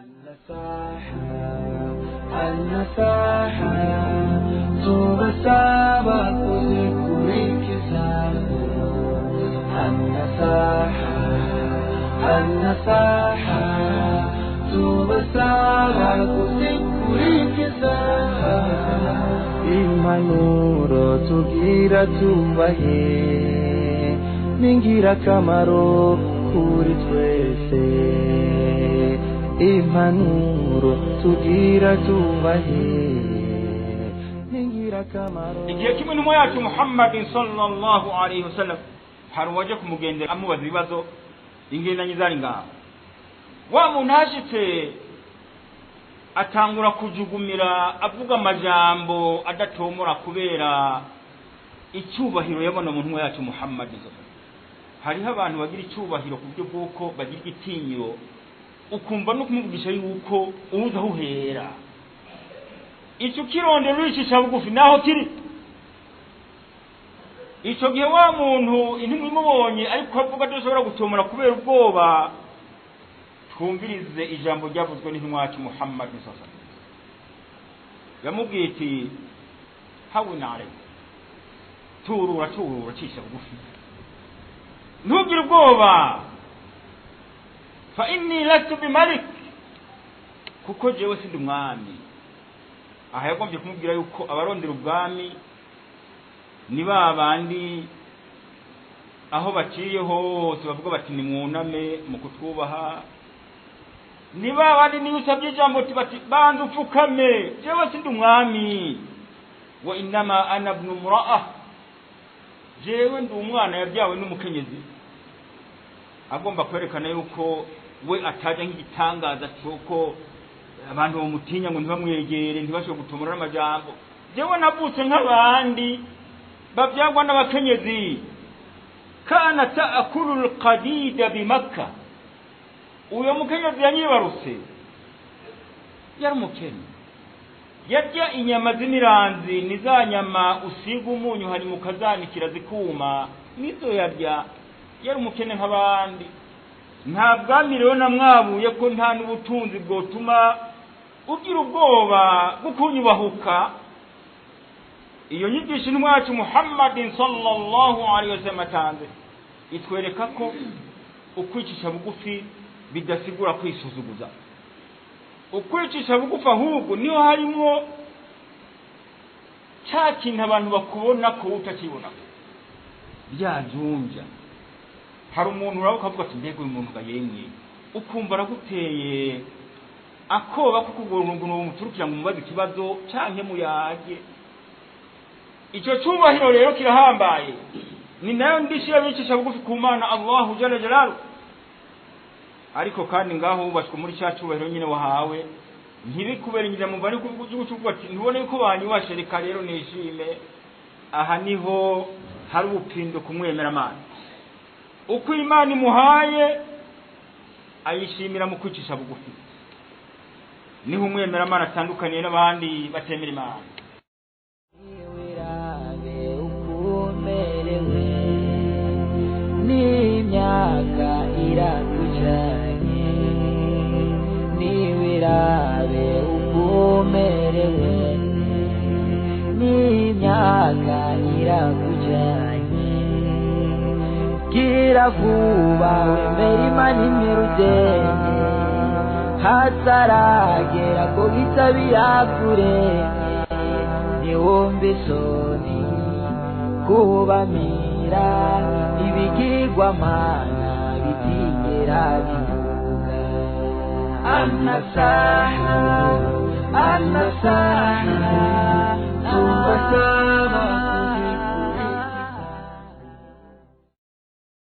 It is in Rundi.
النصاحة تبسابة كذكريكسا النصاحة tubasaba kuzikurikiza impanuro tugira tubahe n'ingirakamaro kuri twese impanuro tugira tubahe n'ingirakamaro. Igihe kimwe n'umwe yacu Muhammad sallallahu alaihi wasallam hari waje kumugendera amubaza ibibazo ingendanyi zari ngaho. Wa muntu ashitse atangura kujugumira avuga amajambo adatomora kubera icyubahiro yabona umuntu yacu Muhammad. Hariho abantu bagira icyubahiro ku buryo bw'uko bagira igitinyiro ukumva no kumuvugisha yuko uza uhera icyo kirondero ricisha bugufi naho kiri. Icyo gihe wa muntu intumwe imubonye ariko avuga adashobora gutomora kubera ubwoba, twumvirize ijambo ryavuzwe n'intumwa yacu Muhammad sallallahu alaihi wasallam. Yamubwiye ati hawinare turura cisha bugufi, ntugire ubwoba, fa inni lastu bimalik, kuko jewe sindi umwami. Aha yagombye kumubwira yuko abarondera ubwami ni babandi aho baciye hose bavuga bati nimwuname mu kutwubaha, ni babandi niyo usabye ijambo bati banza upfukame, jewe sindi umwami. Wa innama ana ibn imra'a, jewe ndi umwana yabyawe n'umukenyezi. Agomba kwerekana yuko we ataje nk'igitangaza cyuko abantu bamutinya ngo ntibamwegere ntibashobora gutomora amajambo. Jewe navutse nk'abandi babyagwa n'abakenyezi. Kana ta'kulu al-qadida bi Makkah, uyo mukenyezi yanyibarutse yari umukene, yarya inyama z'imiranzi, nizanyama usiga umunyu hari mukazanikira zikuma, nizo yarya. Yari umukene nk'abandi, nta bwami rero namwabuye ko nta n'ubutunzi bwotuma ugira ubwoba bukunyubahuka. Iyo nyigisho n'umwacu Muhammad sallallahu alaihi wasallam atanze itwereka ko ukwicisha bugufi bidasigura kwisuzuguza. Ukwicisha bugufi ahubwo niho harimo cya kintu abantu bakubona ko utakibona byajunja. Hari umuntu urabuka avuga ati mbega uyu muntu gayemwe, ukumva araguteye akoba kukugorungu no muturukira mu mubazi kibazo canke muyage. Icyo cyubahiro rero kirahambaye, ni nayo ndishira bicisha bugufi ku Mana Allahu jalla jalaluhu. Ariko kandi ngaho ubashwe muri cya cyubahiro nyine wahawe, ntibikubera ingira mu bari kuvuga ati ntubone ko banyubashe reka rero nishime. Aha niho hari ubupindo kumwemera Mana. Uko Imana imuhaye ayishimira mu kwicisha bugufi, niho umwemera Mana atandukaniye n'abandi batemera Imana. N'imyaka irakujanye, niwirabe ukomerewe, n'imyaka irakujanye, gira vuba wemera Imana imirudenge, hataragera ko bitabira kurenge, niwumve isoni kubamira ibigirwamana bitigera bivuga. An-nasaha